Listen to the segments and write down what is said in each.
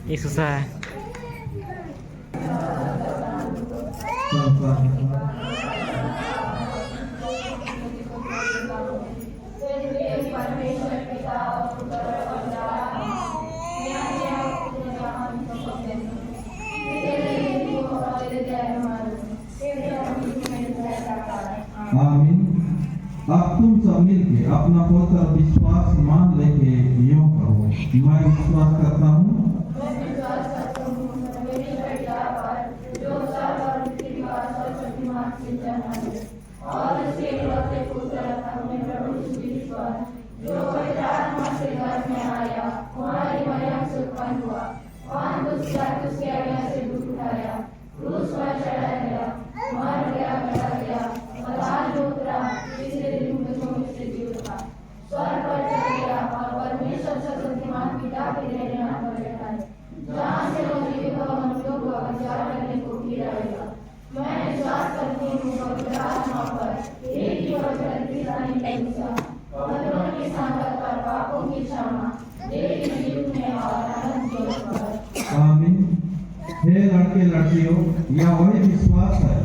Ini susah. आमीन। अब तुम सब मिलके अपना पवित्र विश्वास मान लेके यूं करो, मैं विश्वास करता हूँ आमीन। हे लड़के लड़कियों, यह वही विश्वास है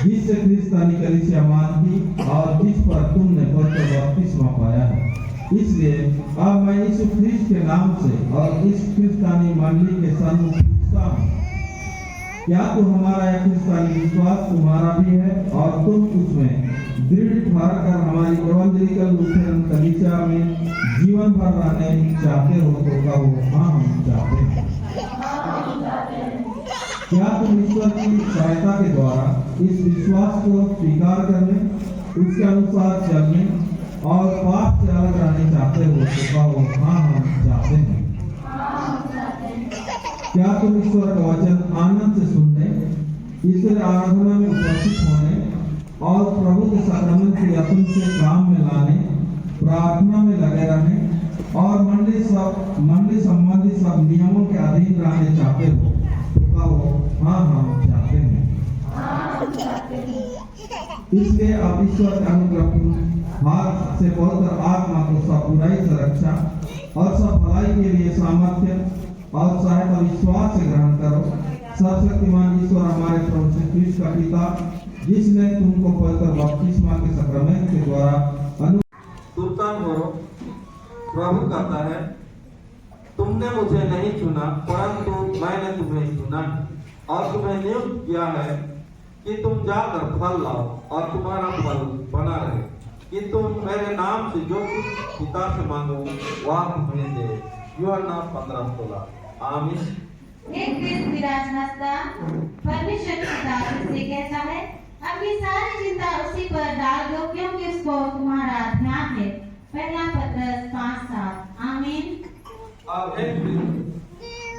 जिससे क्रिस्तानी कलीसिया मानती और जिस पर तुमने पवित्र बपतिस्मा पाया है। इसलिए अब मैं यीशु ख्रीस्त के नाम से और इस क्रिस्तानी मंडली के सम्मुख पूछता हूँ, क्या तो हमारा यह क्रिस्तानी विश्वास तुम्हारा भी है और तुम उसमें दृढ़ ठहर कर हमारी एवंजेलिकल लूथरन कलीसिया में जीवन भर रहने चाहते हो तो कहो हाँ, हम चाहते हैं। क्या तुम ईश्वर की सहायता के द्वारा इस विश्वास को स्वीकार करने, उसके अनुसार चलने और पाप से अलग रहने चाहते हो तो कहो हाँ, हम चाहते हैं। क्या तुम ईश्वर का वचन आनंद से सुनने, ईश्वर आराधना में उपस्थित होने और प्रभु के साक्रामेंट के यत्न से काम में लाने, प्रार्थना में लगे रहने और मंडली संबंधी सब नियमों के अधीन रहने चाहते हो तो कहो हाँ, हम चाहते हैं। इसलिए अब ईश्वर के अनुग्रह हाथ से पवित्र आत्मा को सब बुराई से रक्षा और सब भलाई के लिए सामर्थ्य और सहायता विश्वास से ग्रहण करो। सर्वशक्तिमान ईश्वर हमारे प्रभु श्री कृष्ण का पिता, जिसने तुमको पवित्र बपतिस्मा के साक्रामेंट के द्वारा तुरंत करो। प्रभु कहता है, तुमने मुझे नहीं चुना परंतु मैंने तुम्हें चुना और तुम्हें नियुक्त किया है कि तुम जाकर फल लाओ और तुम्हारा फल बना रहे, कि तुम मेरे नाम से जो कुछ पिता से मांगो वह तुम्हें दे। यूहन्ना 15:16। आमीन। परमेश्वर पिता से कहता है, अपनी सारी चिंता उसी पर डाल दो क्योंकि उसको तुम्हारा ध्यान है। पहला पत्रस 5:7। आमीन। अब हे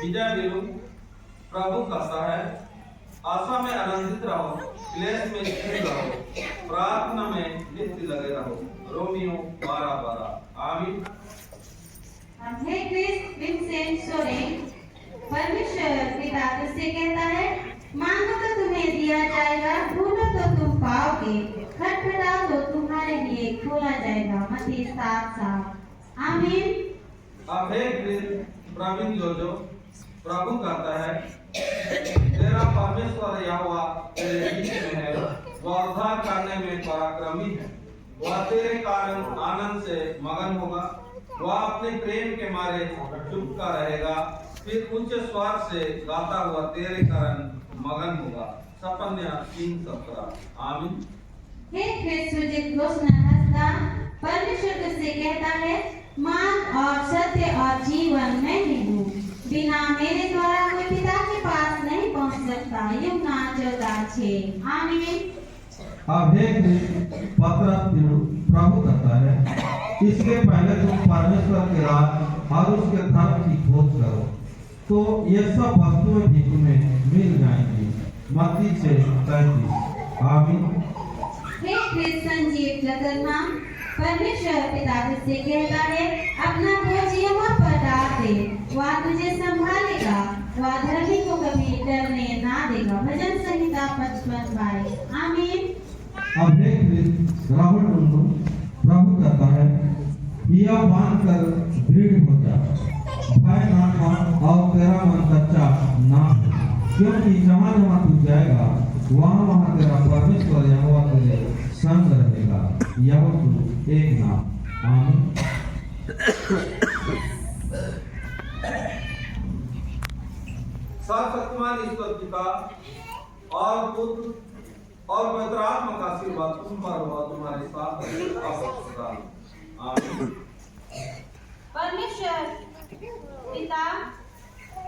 विजय बिरु, प्रभु कहता है, आशा में आनंदित रहो, क्लेश में स्थिर रहो, प्रार्थना में नित्य लगे रहो। रोमियो 12:12। आमीन। हे क्रिस्ट विंसेंट सोरेन, परमेश्वर पिता से कहता है, मांगो तो तुम्हें दिया जाएगा, ढूंढो तो तुम पाओगे, खटखटाओ तो तुम्हारे लिए खोला जाएगा। मत्ती 7:7। आमीन। अब हे प्रवीण जोजो, प्रभु कहता है, तेरा परमेश्वर यहोवा तेरे बीच में है, वह उद्धार करने में पराक्रमी है, वह तेरे कारण आनंद से मगन होगा, वह अपने प्रेम के मारे चुपका रहेगा, फिर उच्च स्वर से गाता हुआ तेरे कारण मगन होगा। सपन्या 3:17। आमीन। हे ख्रिस्त घोषणा, परमेश्वर से कहता है, मार्ग और सत्य और जीवन मैं ही हूँ, बिना मेरे द्वारा कोई पिता के पास नहीं पहुँच सकता। यूहन्ना 14:6। आमीन। अब हे प्रभु कहता है, इसके पहले तुम परमेश्वर के राज और उसके धर्म की खोज करो तो ये सब वस्तुएं भी तुम्हें मिल जाएंगी। मत्ती 6:33। आमीन। हे ख्रिस्त संजीव जगन्ना, परमेश्वर पिता से कहता है, अपना बोझ यहाँ पर डाल दे, वह तुझे संभालेगा, वह धर्मी को कभी डरने ना देगा। भजन संहिता 55:22। आमीन। अब हे ख्रिस्त राहुल टुन्नू, प्रभु कहता है, यह बांध कर दृढ़ हो जा, भय ना मान और तेरा मन कच्चा ना हो, क्योंकि जहाँ जहाँ तू जाएगा वहाँ वहाँ तेरा परमेश्वर यहोवा तेरे संग रहेगा। यहोशू 1:9। आमीन। सर्वशक्तिमान ईश्वर पिता और पुत्र और पवित्र आत्मा का आशीर्वाद तुम पर हो, तुम्हारे साथ रहे। आमीन। परमेश्वर पिता,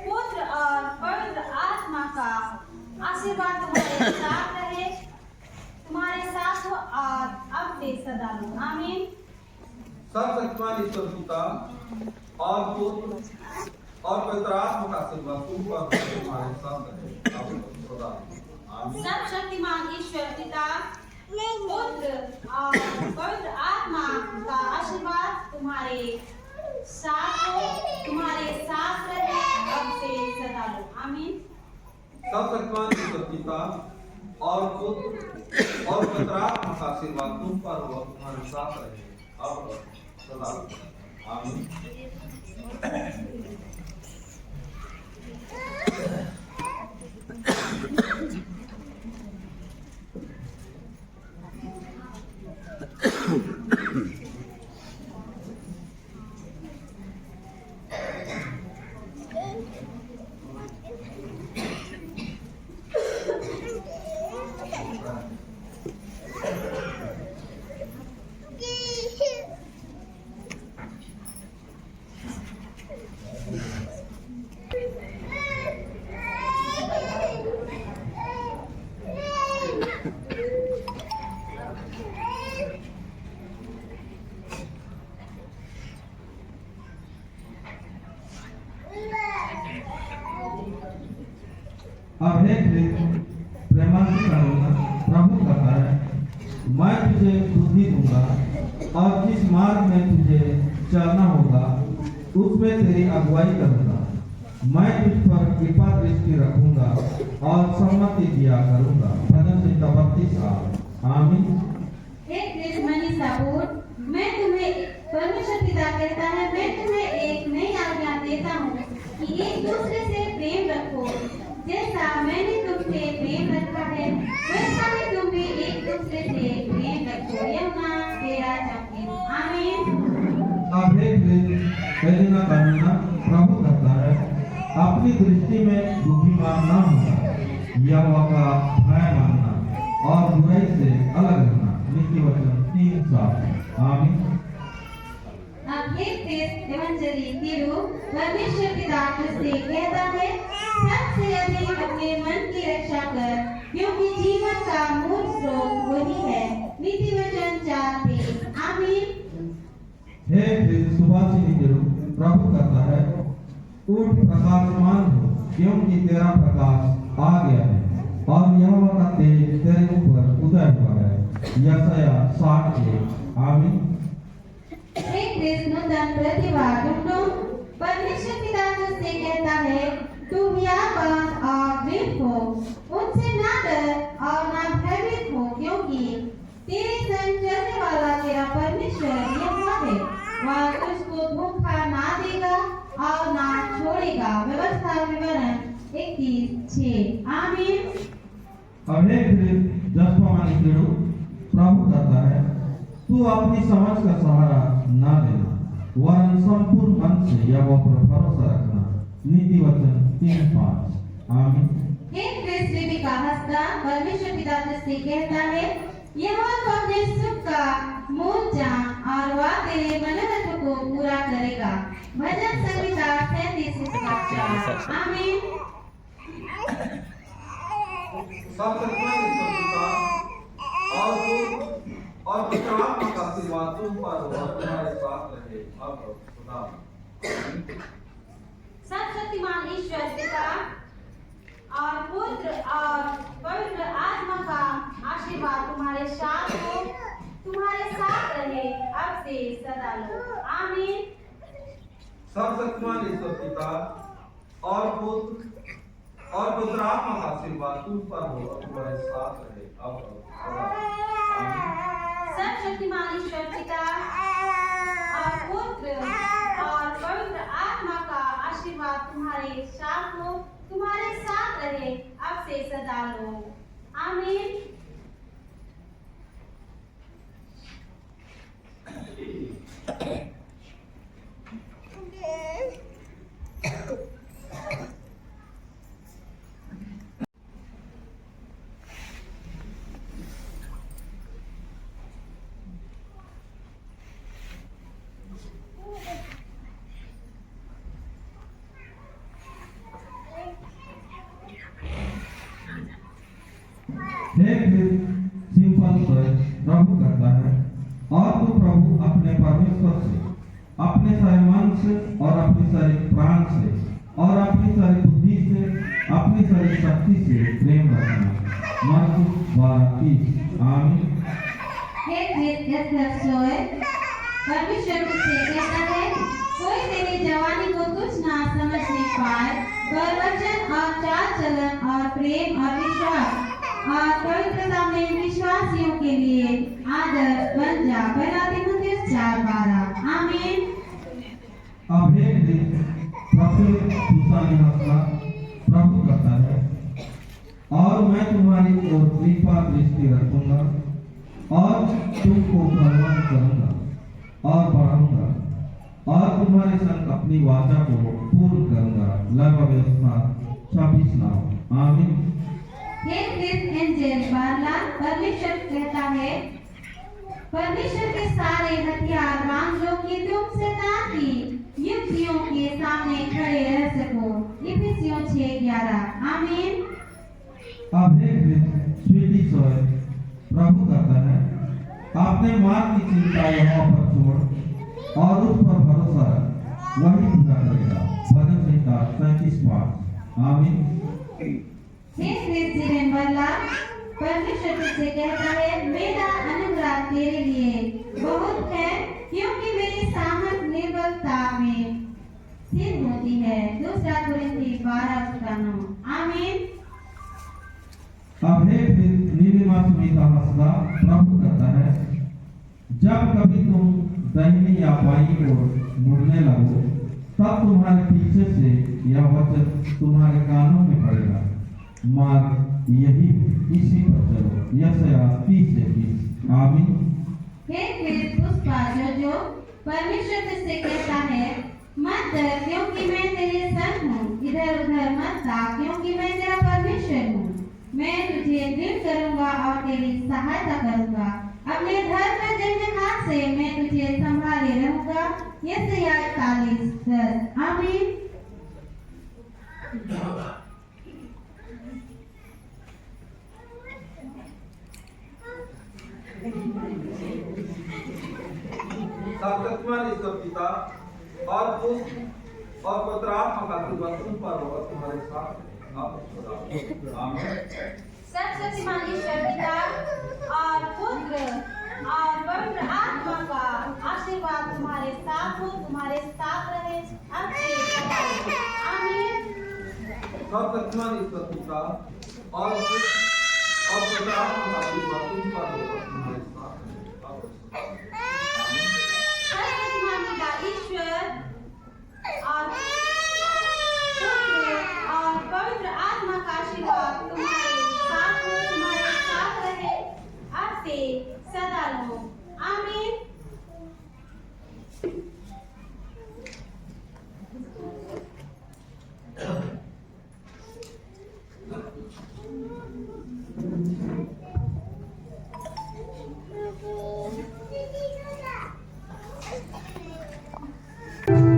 पुत्र और पवित्र आत्मा का आशीर्वाद तुम्हारे साथ रहे, तुम्हारे साथ हो और अब से सदा लो। आमीन। सर्वशक्तिमान ईश्वर पिता और पुत्र और पवित्र आत्मा का आशीर्वाद तुम पर हो, तुम्हारे साथ रहे, अब से सदा लो। आमीन। सर्वशक्तिमान ईश्वर पिता, पुत्र और पवित्र आत्मा का आशीर्वाद तुम्हारे साथ हो, तुम्हारे साथ रहे, अब से सदा लो। आमीन। सर्वशक्तिमान ईश्वर पिता और पुत्र और पवित्र आत्मा का आशीर्वाद तुम पर हो, तुम्हारे साथ रहे, अब सदा लो। आमीन। अब हे प्रेमानंद करूंगा, प्रभु कहता है, मैं तुझे बुद्धि दूंगा और जिस मार्ग में तुझे चलना होगा उसमें तेरी अगुवाई करूंगा। मैं तुझ पर कृपा दृष्टि रखूंगा और सम्मति दिया करूंगा। भजन संहिता 32:8। आमीन। हे कृष्ण मनीषा पूर्ण, मैं तुम्हें, परमेश्वर पिता कहता है, मैं तुम्हें एक नई आज्ञा देता हूँ कि एक दूसरे से प्रेम रखो। जैसा मैंने तुमसे प्रेम रखा है वैसा ही तुम भी एक दूसरे से प्रेम रखो। यूहन्ना 13:34। आमीन। अब हे कृष्ण करुणा, प्रभु कहता है, अपनी दृष्टि में बुद्धिमान न होना, यहोवा का भय मानना और बुराई से अलग रहना। नीति वचन 3:7। आमीन। अब हे कृष्ण एवंजली तिरु, परमेश्वर पिता तुझसे कहता है, सबसे अधिक अपने मन की रक्षा कर, क्योंकि जीवन का मूल स्रोत वही है। नीति वचन 4:23। आमीन। हे कृष्ण सुभाषिनी तिरु, प्रभु कहता है, उठ प्रकाशमान हो, क्योंकि तेरा प्रकाश आ गया है और यहोवा का तेज तेरे ऊपर उदय हुआ है। यशायाह 60:1। आमीन। हे कृष्ण नूतन प्रतिभा ढूंढो, परमेश्वर पिता तुझसे कहता है, तू व्यापार और दृढ़ हो, उनसे ना डर और ना भयभीत हो, क्योंकि तेरे संग चलने वाला तेरा परमेश्वर यहोवा है। वह तुझको धोखा ना देगा और ना छोड़ेगा। व्यवस्था विवरण 31:6। आमीन। अब हे कृष्ण जसपामानी तिरु, प्रभु कहता है, तू अपनी समझ का सहारा ना लेना, वरन संपूर्ण मन से यहोवा पर भरोसा रखना। नीति वचन 3:5। आमीन। हे कृष्ण का हस्ता, परमेश्वर पिता तुझसे कहता है, यहोवा तो अपने सुख का मूल जान और वह तेरे मनोरथ को पूरा करेगा। भजन संहिता 37:4। आमीन। सर्वशक्तिमान ईश्वर पिता और पुत्र और पवित्र आत्मा का आशीर्वाद तुम पर हो और तुम्हारे साथ रहे, अब सदा। सर्वशक्तिमान ईश्वर पिता और पुत्र और पवित्र आत्मा का आशीर्वाद तुम्हारे साथ हो, तुम्हारे साथ रहे, अब से सदा लो। आमीन। सर्वशक्तिमान ईश्वर पिता और पुत्र और पवित्र आत्मा का आशीर्वाद तुम पर हो और तुम्हारे साथ रहे, अब सदा। आमीन। सर्वशक्तिमान ईश्वर पिता और पुत्र और पवित्र आत्मा का आशीर्वाद आशीर्वाद तुम्हारे साथ हो, तुम्हारे साथ रहे अब से सदा लो। आमीन। हे फिर सिंपल से प्रभु करता है और तू प्रभु अपने परमेश्वर से अपने सारे मन से और अपनी सारी प्राण से और अपनी सारी बुद्धि से अपनी सारी शक्ति से प्रेम रखना। मरकुस 12:30। आमीन। हे फिर इस सोए परमेश्वर तुझसे कहता है, कोई तेरी जवानी को तुझ ना समझने पाए, पर वचन और चाल चलन और प्रेम और विश्वास और पवित्रता में विश्वासियों के लिए आदर बन जा। पहला तीमुथियुस 4:12। आमीन। अब एक दिन प्रफुल्लित खुशहाली हंसना प्रभु करता है और मैं तुम्हारी ओर कृपा दृष्टि रखूंगा और तुमको बलवान करूंगा और बढ़ाऊंगा और तुम्हारे संग अपनी वाचा को पूर्ण करूंगा। लेवीयवस्था 26:9। आमीन। हे फिर एंजेल बारला परमेश्वर कहता है, परमेश्वर के सारे हथियार बांध लो कि तुम शैतान की युक्तियों के सामने खड़े रह सको। इफिसियों 6:11। आमीन। अब एक दिन स्वीटी सोए प्रभु करता है, अपने मार्ग की चिंता यहोवा पर छोड़ और उस पर भरोसा रख, वही पूरा करेगा। भजन संहिता 37:5। आमीन। हे फिर सिरेन बल्ला परमेश्वर तुझसे कहता है, मेरा अनुग्रह तेरे लिए बहुत है, क्योंकि मेरी सामर्थ निर्बलता में सिद्ध होती है। 2 कुरिन्थी 12:9। आमीन। अब हे फिर नीलिमा सुनीता हंसदा प्रभु करता है, जब कभी तुम दाहिनी या बाईं ओर मुड़ने लगो, तब तुम्हारे पीछे से यह वचन तुम्हारे कानों में पड़ेगा, मार्ग यही इसी पर चलो। यशायाह 30:30। आमीन। हे फिर पुष्पा जो परमेश्वर तुझसे कहता है, मत डर क्योंकि मैं तेरे संग हूँ, इधर उधर मत जा क्योंकि मैं तेरा परमेश्वर हूँ। मैं तुझे दृढ़ करूंगा और तेरी सहायता करूंगा, अपने धर्म में जन्मे हाथ से मैं तुझे संभाले रहूंगा। यशायाह 41:10। आमीन। सर्वशक्तिमान ईश्वर पिता और पुत्र और पवित्र आत्मा का आशीर्वाद तुम पर हो और तुम्हारे साथ आमीन। सर्वशक्तिमान ईश्वर पिता और पुत्र और पवित्र आत्मा का आशीर्वाद तुम्हारे साथ हो, तुम्हारे साथ रहे अब से सदा। आमीन। सर्वशक्तिमान ईश्वर पिता और पुत्र और पवित्र आत्मा का आशीर्वाद तुम पर हो और तुम्हारे साथ सर्वशक्तिमान पिता ईश्वर और पुत्र और पवित्र आत्मा का आशीर्वाद तुम्हारे साथ हो, तुम्हारे साथ रहे अब से सदा लो। आमीन। Thank you.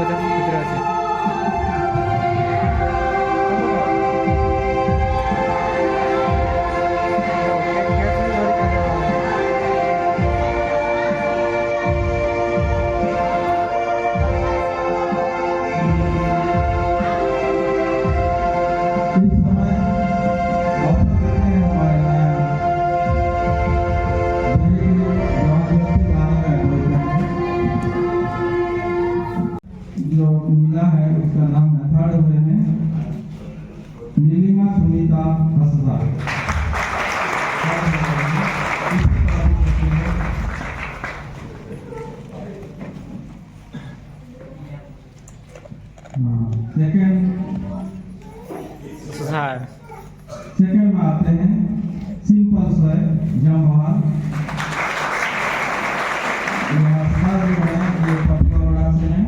બધા ગુજરાતી जो मिला है उसका नाम है थर्ड हुए हैं नीलिमा सुनीता हंसदा। सेकंड में आते हैं सिंपल सर जमवाल। ये पटुआवड़ा से हैं,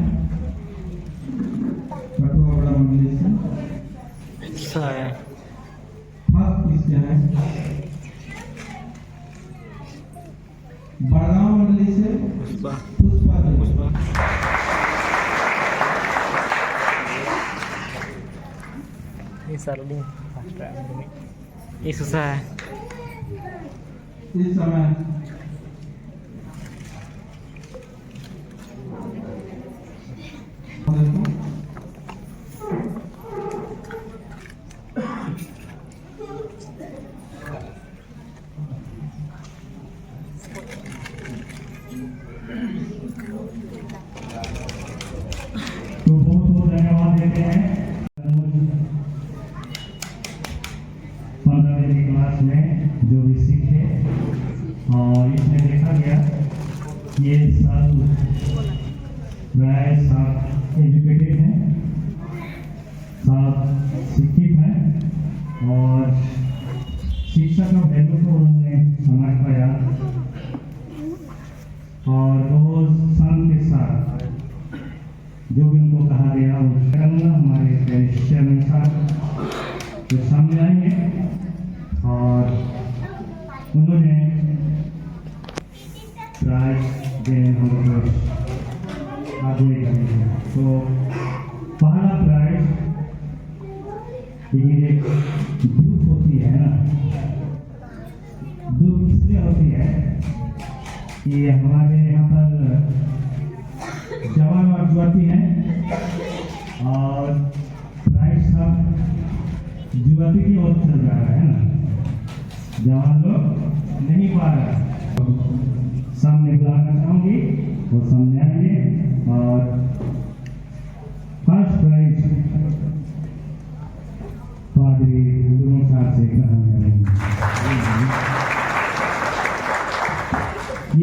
पटुआवड़ा मंडली से। फर्स्ट किसके हैं? बड़गांव मंडली से पुष्पा जी। ये susah है। इस समय तो बहुत बहुत धन्यवाद देते हैं। 15वीं क्लास में जो भी सीखे और इसमें देखा गया ये सब प्राय सब एजुकेटेड हैं, सब शिक्षित हैं और शिक्षा का वैल्यू को उन्होंने समझ पाया और बहुत शान के साथ जो भी उनको कहा गया वो करना हमारे चेयरमैन साहब जो सामने आएंगे और उन्होंने प्राइज देने हम लोग आगे करेंगे। तो पहला प्राइज ये धूप होती है ना, धूप इसलिए होती है कि हमारे यहाँ पर जवान और युवती हैं और प्राइज सब युवती की ओर चल रहा है ना, जवान लोग नहीं पा रहे। सामने बुलाना चाहूंगी वो सामने आएंगे और फर्स्ट प्राइज पादरी गुरु साहब से ग्रहण करेंगे।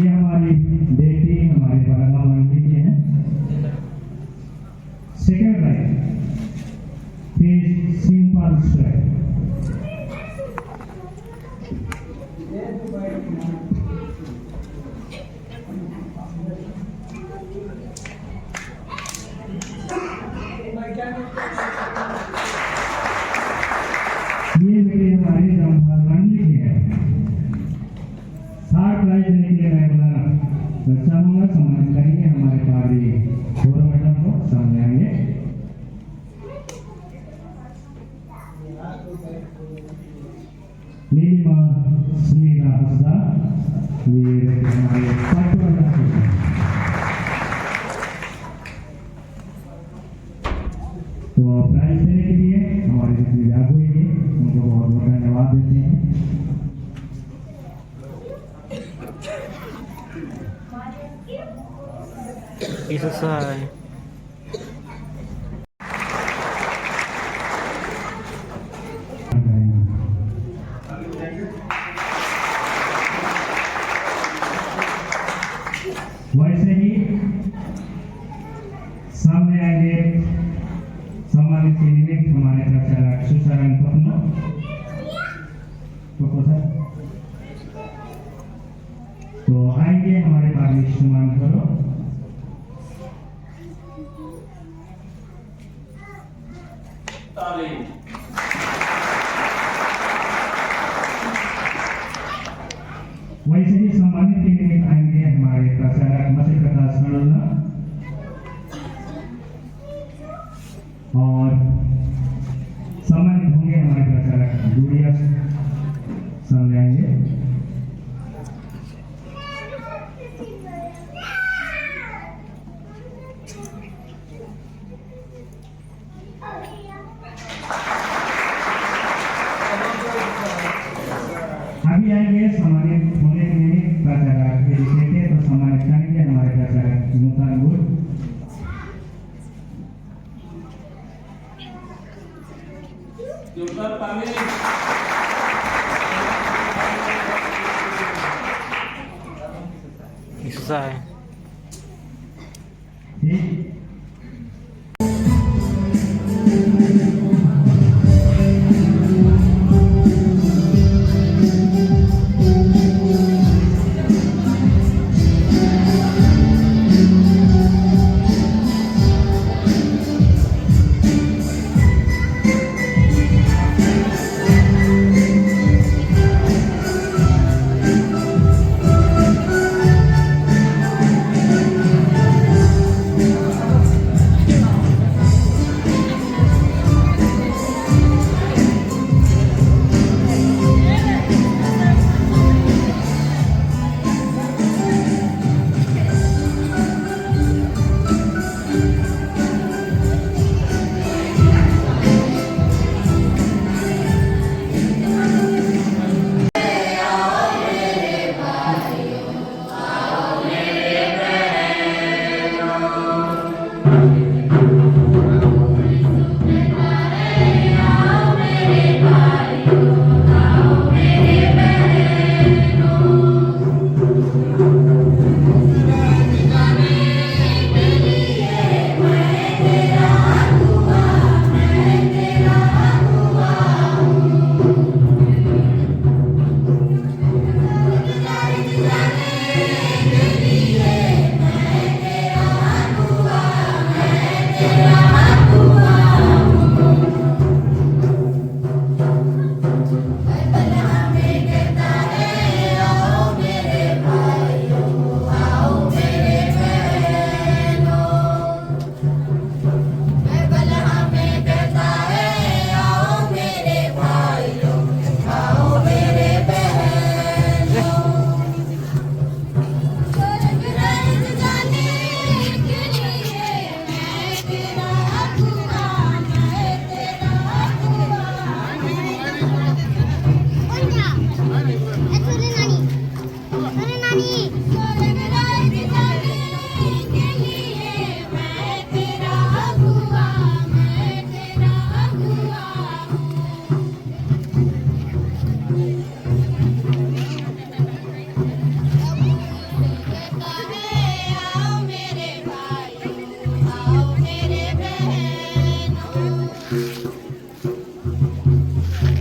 ये हमारी बेटी हमारे बड़गांव मंडली की है। Second prize simple sir. ये बेटी हमारी जमवाल मंडली की है। थर्ड प्राइज देने के लिए मैं बोला चाहूंगा सम्मान करेंगे हमारे पादी गौरव मैडम को, सामने आएंगे। नीलिमा सुनीता हंसदा ये हमारे पटुआवड़ा से हैं। तो प्राइज देने के लिए हमारे जितने जागो हैं उनको बहुत बहुत धन्यवाद देते हैं। ये susah है। वैसे ही सामने आएंगे सम्मानित के निमित्त हमारे प्रचारक सुशारण पत्नो तो आएंगे हमारे पादी सम्मान करो। वैसे ही सम्मानित के निमित्त आएंगे हमारे प्रचारक मत्स्य प्रकाश नड़ोला। नाम लेंगे। अभी आएंगे सम्मानित होने के लिए प्राचार्य के विषय तो सम्मानित करेंगे हमारे प्राचार्य मुमताज गुल। Susah ya. ठीक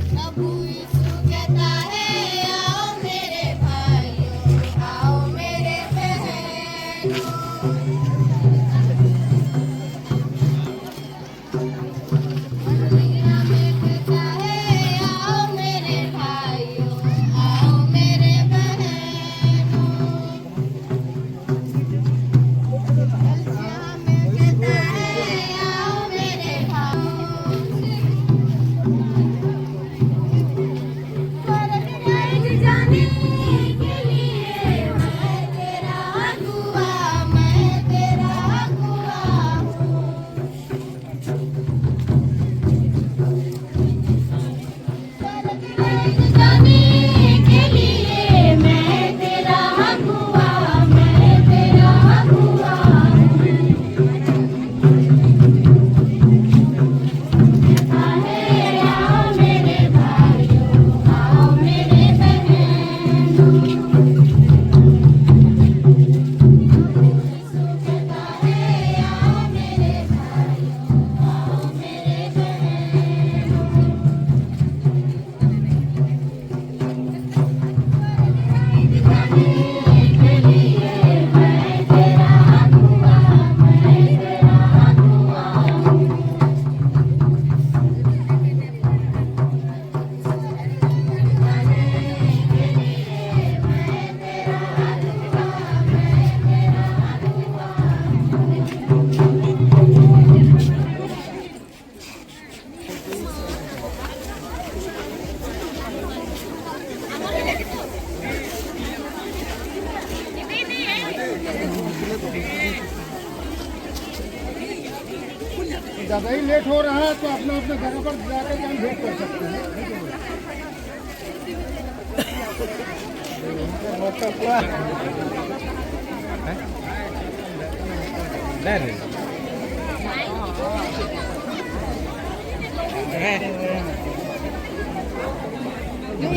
प्रभु यीशु कहता है आओ मेरे भाइयों आओ ज़्यादा ही लेट हो रहा है तो अपना अपना जगह पर जाकर हम वेट कर सकते हैं।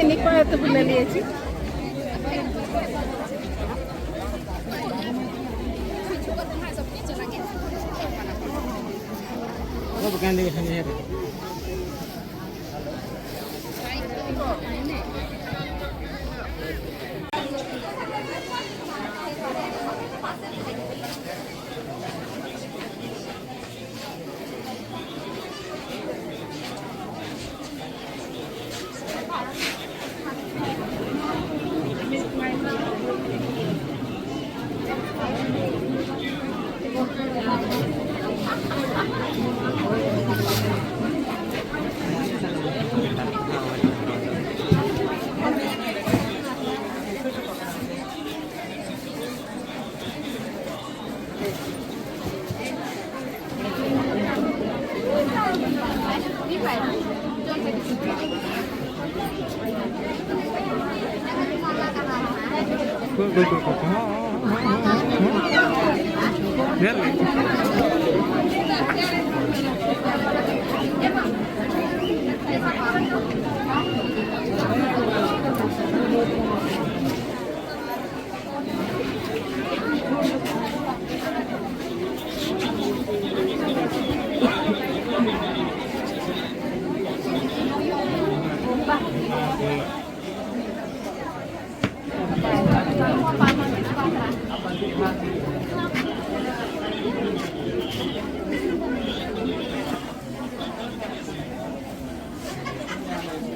ఎన్నికి పోతే పిల్లలు వేసి bukan di sini ya. Biar